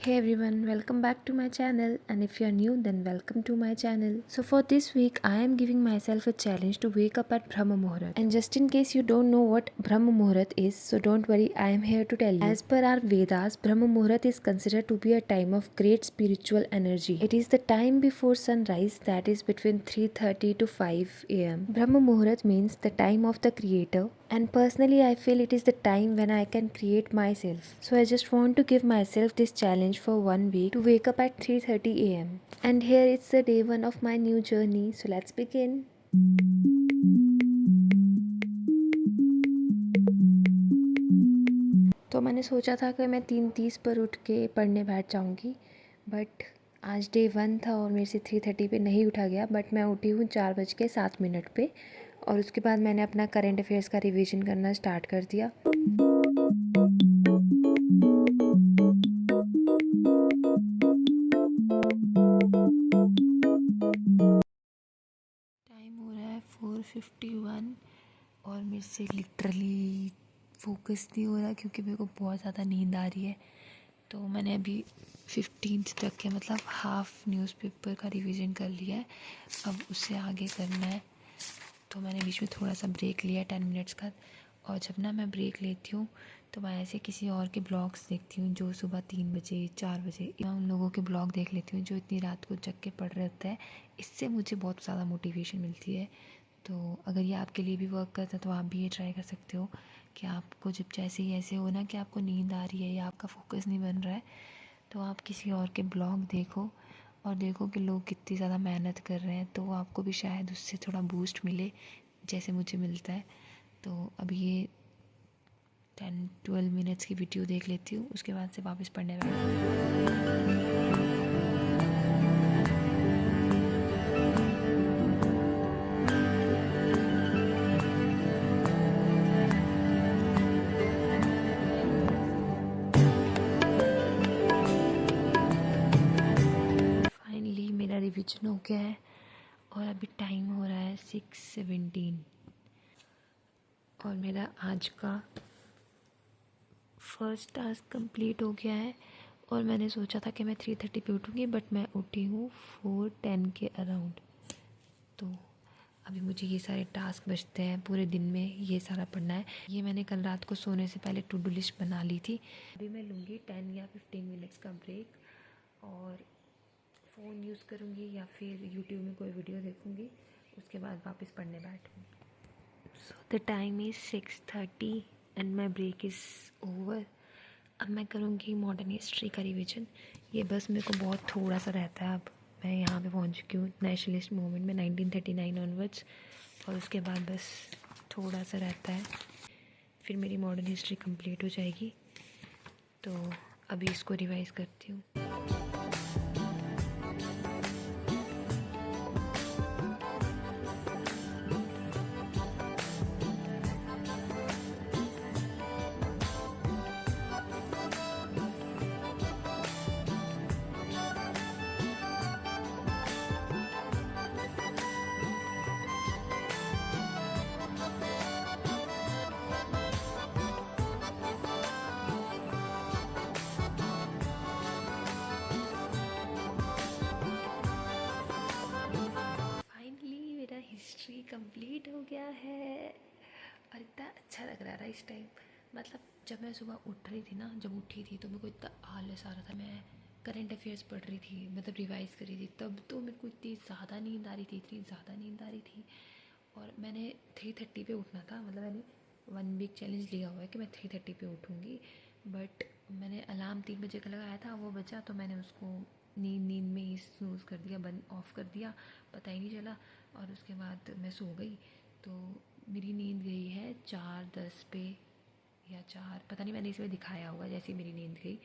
Hey everyone, welcome back to my channel, and if you are new then welcome to my channel. So for this week I am giving myself a challenge to wake up at Brahma Muhurat. And just in case you don't know what Brahma Muhurat is, so don't worry, I am here to tell you. As per our Vedas, Brahma Muhurat is considered to be a time of great spiritual energy. It is the time before sunrise, that is between 3:30 to 5 am. Brahma Muhurat means the time of the creator, and personally I feel it is the time when I can create myself. So I just want to give myself this challenge for 1 week to wake up at 3:30 am. And here it's the day 1 of my new journey, so let's begin. तो मैंने सोचा था कि मैं 3:30 पर उठ के पढ़ने बैठ जाऊंगी, बट आज डे 1 था और मेरे से 3:30 पे नहीं उठा गया। बट मैं उठी हूँ 4:07 पे, और उसके बाद मैंने अपना करंट अफेयर्स का रिवीजन करना स्टार्ट कर दिया। टाइम हो रहा है 4:51 और मेरे से लिटरली फोकस नहीं हो रहा क्योंकि मेरे को बहुत ज़्यादा नींद आ रही है। तो मैंने अभी 15th तक के मतलब हाफ न्यूज़पेपर का रिवीजन कर लिया है, अब उससे आगे करना है। तो मैंने बीच में थोड़ा सा ब्रेक लिया 10 मिनट्स का, और जब ना मैं ब्रेक लेती हूँ तो मैं ऐसे किसी और के ब्लॉग्स देखती हूँ जो सुबह 3 बजे 4 बजे, मैं उन लोगों के ब्लॉग देख लेती हूँ जो इतनी रात को जग के पढ़ रहे होते हैं। इससे मुझे बहुत ज़्यादा मोटिवेशन मिलती है। तो अगर ये आपके लिए भी वर्क करता है तो आप भी ये ट्राई कर सकते हो कि आपको जब जैसे ही ऐसे हो ना कि आपको नींद आ रही है या आपका फोकस नहीं बन रहा है, तो आप किसी और के ब्लॉग देखो और देखो कि लोग कितनी ज़्यादा मेहनत कर रहे हैं, तो आपको भी शायद उससे थोड़ा बूस्ट मिले जैसे मुझे मिलता है। तो अभी ये 10-12 मिनट्स की वीडियो देख लेती हूँ, उसके बाद से वापस पढ़ने बैठ। फाइनली मेरा रिवीजन हो गया है और अभी टाइम हो रहा है 6:17 और मेरा आज का फर्स्ट टास्क कंप्लीट हो गया है। और मैंने सोचा था कि मैं 3:30 पे उठूँगी, बट मैं उठी हूँ 4:10 के अराउंड। तो अभी मुझे ये सारे टास्क बचते हैं, पूरे दिन में ये सारा पढ़ना है। ये मैंने कल रात को सोने से पहले टू डू लिस्ट बना ली थी। अभी मैं लूँगी 10 या 15 मिनट्स का ब्रेक और फ़ोन यूज़ करूँगी या फिर यूट्यूब में कोई वीडियो देखूँगी, उसके बाद वापस पढ़ने बैठूँगी। So the time is 6:30 and my break is over. अब मैं करूँगी मॉडर्न हिस्ट्री का रिवीजन। ये बस मेरे को बहुत थोड़ा सा रहता है। अब मैं यहाँ पे पहुँच चुकी हूँ नेशनलिस्ट मूवमेंट में 1939 ऑनवर्ड्स, और उसके बाद बस थोड़ा सा रहता है, फिर मेरी मॉडर्न हिस्ट्री कंप्लीट हो जाएगी। तो अभी इसको रिवाइज़ करती हूँ। हिस्ट्री कंप्लीट हो गया है और इतना अच्छा लग रहा था इस टाइम। मतलब जब मैं सुबह उठ रही थी ना, जब उठी थी तो मेरे को इतना आलस आ रहा था। मैं करंट अफेयर्स पढ़ रही थी, मतलब रिवाइज़ कर रही थी, तब तो मेरे को इतनी ज़्यादा नींद आ रही थी, इतनी ज़्यादा नींद आ रही थी। और मैंने 3:30 पे उठना था, मतलब मैंने 1 वीक चैलेंज लिया हुआ है कि मैं 3:30 पे उठूँगी। बट मैंने अलार्म 3 बजे का लगाया था, वो बजा तो मैंने उसको नींद में ही स्नूज़ कर दिया, बंद ऑफ कर दिया, पता ही नहीं चला। और उसके बाद मैं सो गई। तो मेरी नींद गई है 4:10 पे या 4, पता नहीं, मैंने इसमें दिखाया होगा जैसे मेरी नींद गई,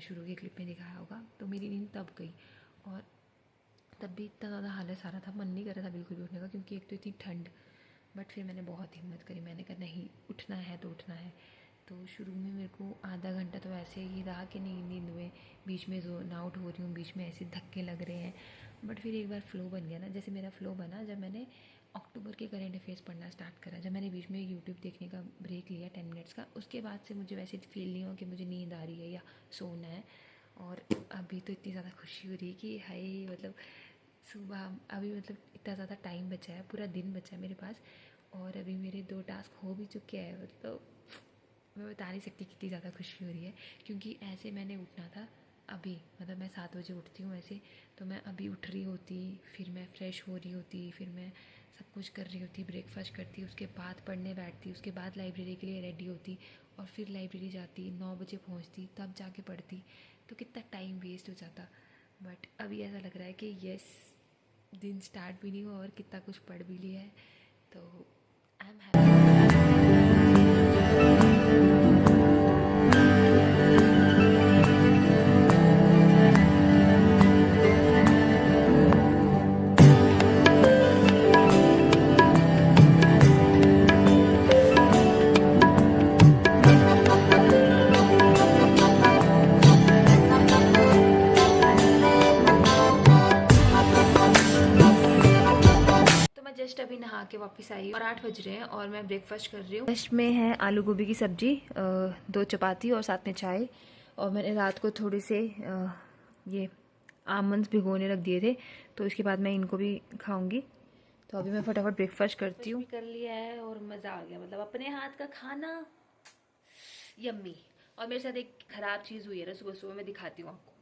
शुरू के क्लिप में दिखाया होगा। तो मेरी नींद तब गई, और तब भी इतना ज़्यादा हालत आ रहा था, मन नहीं कर रहा था बिल्कुल भी उठने का, क्योंकि एक तो इतनी ठंड। बट फिर मैंने बहुत हिम्मत करी, मैंने कहा नहीं, उठना है तो उठना है। तो शुरू में मेरे को आधा घंटा तो ऐसे ही रहा कि नींद में बीच में जोन आउट हो रही हूँ, बीच में ऐसे धक्के लग रहे हैं। बट फिर एक बार फ़्लो बन गया ना, जैसे मेरा फ़्लो बना जब मैंने अक्टूबर के करंट अफेयर्स पढ़ना स्टार्ट करा, जब मैंने बीच में यूट्यूब देखने का ब्रेक लिया 10 मिनट्स का, उसके बाद से मुझे वैसे फील नहीं हुआ कि मुझे नींद आ रही है या सोना है। और अभी तो इतनी ज़्यादा खुशी हो रही है कि हाय, मतलब सुबह अभी मतलब इतना ज़्यादा टाइम बचा है, पूरा दिन बचा है मेरे पास, और अभी मेरे 2 टास्क हो भी चुके हैं। मतलब मैं बता नहीं सकती कितनी ज़्यादा खुशी हो रही है, क्योंकि ऐसे मैंने उठना था अभी, मतलब मैं 7 बजे उठती हूँ ऐसे, तो मैं अभी उठ रही होती, फिर मैं फ़्रेश हो रही होती, फिर मैं सब कुछ कर रही होती, ब्रेकफास्ट करती, उसके बाद पढ़ने बैठती, उसके बाद लाइब्रेरी के लिए रेडी होती, और फिर लाइब्रेरी जाती, 9 बजे पहुँचती, तब जाके पढ़ती, तो कितना टाइम वेस्ट हो जाता। बट अभी ऐसा लग रहा है कि यस, दिन स्टार्ट भी नहीं हुआ और कितना कुछ पढ़ भी लिया है, तो आई एम हैप्पी। तो मैं जस्ट अभी नहा के वापस आई और 8 बज रहे हैं और मैं ब्रेकफास्ट कर रही हूँ। जस्ट में है आलू गोभी की सब्जी, 2 चपाती और साथ में चाय। और मैंने रात को थोड़े से ये आमंड्स भिगोने रख दिए थे, तो इसके बाद मैं इनको भी खाऊंगी। तो अभी मैं फटाफट ब्रेकफास्ट करती हूँ। कर लिया है और मज़ा आ गया, मतलब अपने हाथ का खाना यम्मी। और मेरे साथ एक ख़राब चीज़ हुई है ना सुबह सुबह, मैं दिखाती हूँ आपको।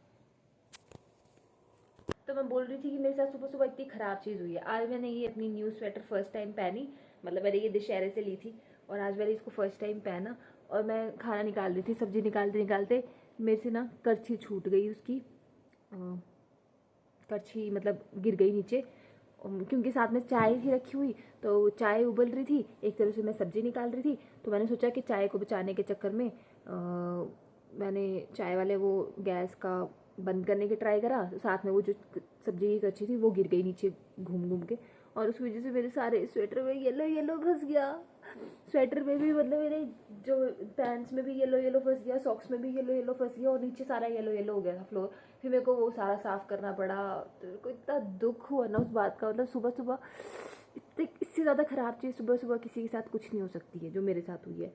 तो मैं बोल रही थी कि मेरे साथ सुबह सुबह इतनी ख़राब चीज़ हुई है। आज मैंने ये अपनी न्यू स्वेटर फर्स्ट टाइम पहनी, मतलब मैंने ये दशहरे से ली थी और आज मैंने इसको फर्स्ट टाइम पहना। और मैं खाना निकाल रही थी, सब्जी निकालते निकालते मेरे से ना करछी छूट गई उसकी, करछी मतलब गिर गई नीचे, क्योंकि साथ में चाय थी रखी हुई, तो चाय उबल रही थी, एक तरह से मैं सब्जी निकाल रही थी। तो मैंने सोचा कि चाय को बचाने के चक्कर में मैंने चाय वाले वो गैस का बंद करने की ट्राई करा, साथ में वो जो सब्जी की कच्ची थी वो गिर गई नीचे घूम घूम के, और उस वजह से मेरे सारे स्वेटर में येलो येलो फंस गया। स्वेटर में भी, मतलब मेरे जो पैंट्स में भी येलो येलो फंस गया, सॉक्स में भी येलो येलो फंस गया, और नीचे सारा येलो येलो हो गया था फ्लोर। फिर मेरे को वो सारा साफ करना पड़ा। तो मेरे को इतना दुख हुआ ना उस बात का, मतलब सुबह सुबह इससे ज़्यादा ख़राब चीज़ सुबह सुबह किसी के साथ कुछ नहीं हो सकती है, जो मेरे साथ हुई है।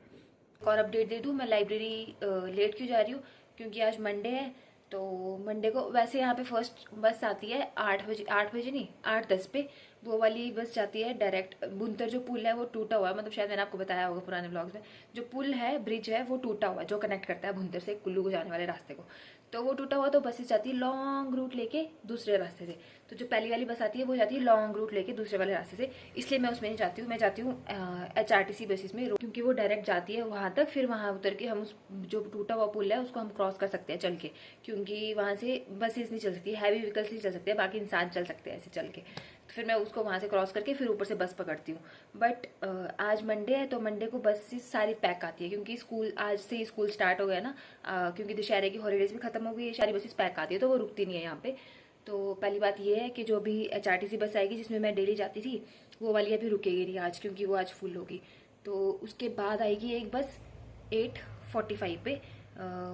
और अपडेट दे दूँ, मैं लाइब्रेरी लेट क्यों जा रही हूँ, क्योंकि आज मंडे है। तो मंडे को वैसे यहाँ पे फर्स्ट बस आती है 8 बजे, 8 बजे नहीं 8:10 पे, वो वाली बस जाती है डायरेक्ट। बुनतर जो पुल है वो टूटा हुआ है, मतलब शायद मैंने आपको बताया होगा पुराने ब्लॉग्स में। जो पुल है, ब्रिज है, वो टूटा हुआ है, जो कनेक्ट करता है भुंतर से कुल्लू को जाने वाले रास्ते को। तो वो टूटा हुआ, तो बसेस जाती है लॉन्ग रूट लेके दूसरे रास्ते से। तो जो पहली वाली बस आती है वो जाती है लॉन्ग रूट लेके दूसरे वाले रास्ते से, इसलिए मैं उसमें नहीं जाती हूँ। मैं जाती हूँ HRTC बसेस में, क्योंकि वो डायरेक्ट जाती है वहाँ तक, फिर वहाँ उतर के हम उस जो टूटा हुआ पुल है उसको हम क्रॉस कर सकते हैं चल के, क्योंकि वहाँ से बसेस नहीं चल सकती, हैवी व्हीकल्स नहीं चल सकते, बाकी इंसान चल सकते हैं ऐसे चल के। तो फिर मैं उसको वहाँ से क्रॉस करके फिर ऊपर से बस पकड़ती हूँ। बट आज मंडे है, तो मंडे को बसेस सारी पैक आती है, क्योंकि स्कूल आज से स्कूल स्टार्ट हो गया ना, क्योंकि दशहरे की हॉलीडेज भी खत्म हो गई है, सारी बसेस पैक आती है, तो वो रुकती नहीं है यहाँ पे। तो पहली बात ये है कि जो भी HRTC बस आएगी जिसमें मैं डेली जाती थी, वो वाली अभी रुकेगी नहीं आज, क्योंकि वो आज फुल होगी। तो उसके बाद आएगी एक बस 8:45 पे,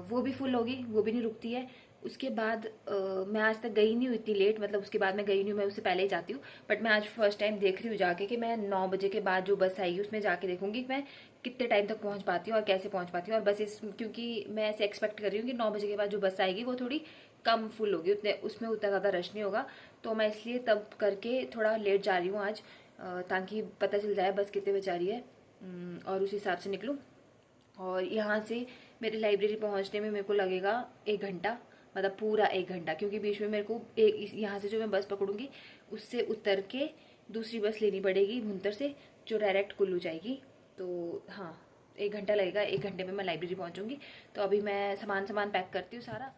वो भी फुल होगी, वो भी नहीं रुकती है। उसके बाद मैं आज तक गई नहीं हूँ इतनी लेट, मतलब उसके बाद मैं गई नहीं हूँ, मैं उससे पहले ही जाती हूँ। बट मैं आज फर्स्ट टाइम देख रही हूँ जाके कि मैं 9 बजे के बाद जो बस आएगी उसमें जाके देखूंगी कि मैं कितने टाइम तक पहुँच पाती हूँ और कैसे पहुँच पाती हूँ। और बस क्योंकि मैं ऐसे एक्सपेक्ट कर रही हूँ कि 9 बजे के बाद जो बस आएगी वो थोड़ी कम फुल होगी, उतने उसमें उतना ज़्यादा रश नहीं होगा। तो मैं इसलिए तब करके थोड़ा लेट जा रही हूँ आज, ताकि पता चल जाए बस कितने बजे आ रही है, और उस हिसाब से निकलूँ। और यहाँ से मेरी लाइब्रेरी पहुँचने में मेरे को लगेगा 1 घंटा, मतलब पूरा 1 घंटा, क्योंकि बीच में मेरे को यहाँ से जो मैं बस पकड़ूंगी उससे उतर के दूसरी बस लेनी पड़ेगी भुंतर से, जो डायरेक्ट कुल्लू जाएगी। तो हाँ, 1 घंटा लगेगा, 1 घंटे में मैं लाइब्रेरी पहुँचूंगी। तो अभी मैं सामान पैक करती हूँ सारा।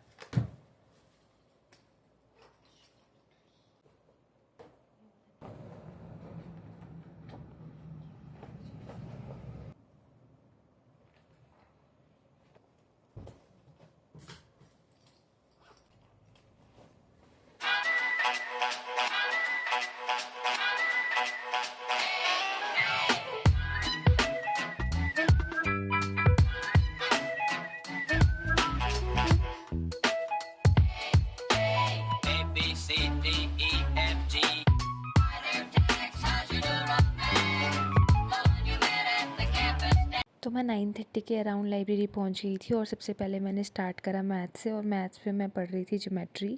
मैं 9:30 के अराउंड लाइब्रेरी पहुंच गई थी और सबसे पहले मैंने स्टार्ट करा मैथ्स से, और मैथ्स पे मैं पढ़ रही थी ज्योमेट्री।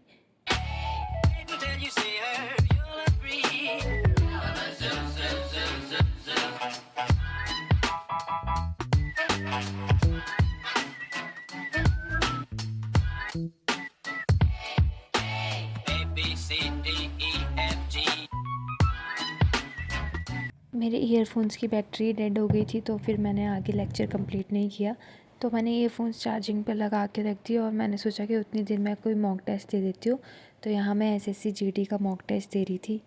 मेरे ईयरफोन्स की बैटरी डेड हो गई थी, तो फिर मैंने आगे लेक्चर कंप्लीट नहीं किया। तो मैंने ईयरफोन्स चार्जिंग पे लगा के रख दिया और मैंने सोचा कि उतनी देर में कोई मॉक टेस्ट दे देती हूँ। तो यहाँ मैं एसएससी जीडी का मॉक टेस्ट दे रही थी।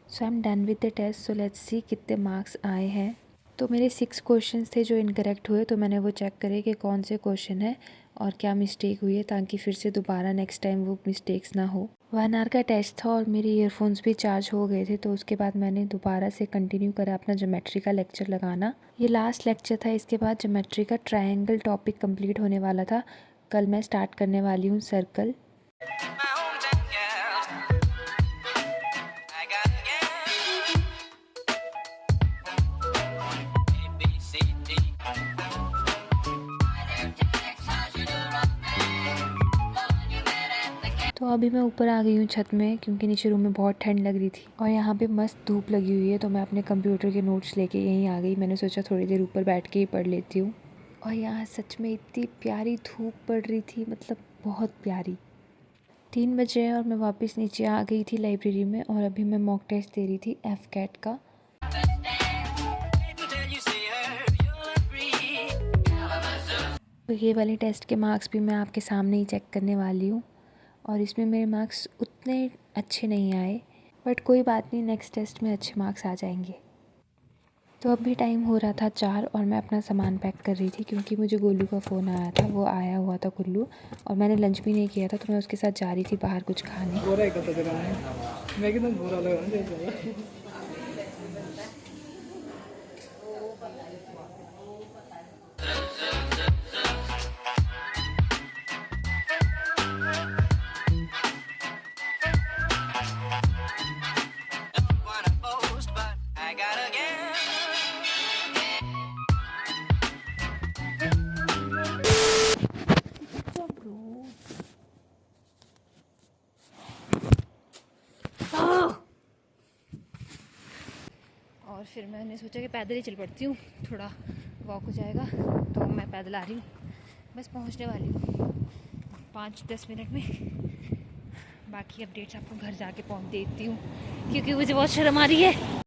So I am done with the test. So let's see कितने मार्क्स आए हैं। तो मेरे 6 क्वेश्चंस थे जो इनकरेक्ट हुए, तो मैंने वो चेक करे कि कौन से क्वेश्चन है और क्या मिस्टेक हुई है, ताकि फिर से दोबारा नेक्स्ट टाइम वो मिस्टेक्स ना हो। 1 आवर का टेस्ट था और मेरे ईयरफोन्स भी चार्ज हो गए थे, तो उसके बाद मैंने दोबारा से कंटिन्यू करा अपना ज्योमेट्री का लेक्चर लगाना। ये लास्ट लेक्चर था। इसके बाद ज्योमेट्री का ट्रायंगल टॉपिक कंप्लीट होने वाला था। कल मैं स्टार्ट करने वाली हूँ सर्कल। तो अभी मैं ऊपर आ गई हूँ छत में, क्योंकि नीचे रूम में बहुत ठंड लग रही थी और यहाँ पे मस्त धूप लगी हुई है। तो मैं अपने कंप्यूटर के नोट्स लेके यहीं आ गई। मैंने सोचा थोड़ी देर ऊपर बैठ के ही पढ़ लेती हूँ। और यहाँ सच में इतनी प्यारी धूप पड़ रही थी, मतलब बहुत प्यारी। 3 बजे और मैं वापस नीचे आ गई थी लाइब्रेरी में, और अभी मैं मॉक टेस्ट दे रही थी FCAT का। तो ये वाले टेस्ट के मार्क्स भी मैं आपके सामने ही चेक करने वाली हूँ, और इसमें मेरे मार्क्स उतने अच्छे नहीं आए, बट कोई बात नहीं, नेक्स्ट टेस्ट में अच्छे मार्क्स आ जाएंगे। तो अभी टाइम हो रहा था 4 और मैं अपना सामान पैक कर रही थी, क्योंकि मुझे गोलू का फ़ोन आया था। वो आया हुआ था कुल्लू, और मैंने लंच भी नहीं किया था, तो मैं उसके साथ जा रही थी बाहर कुछ खाने। और फिर मैंने सोचा कि पैदल ही चल पड़ती हूँ, थोड़ा वॉक हो जाएगा। तो मैं पैदल आ रही हूँ, बस पहुँचने वाली हूँ 5-10 मिनट में। बाकी अपडेट्स आपको घर जाके पहुँच देती हूँ, क्योंकि मुझे बहुत शर्म आ रही है।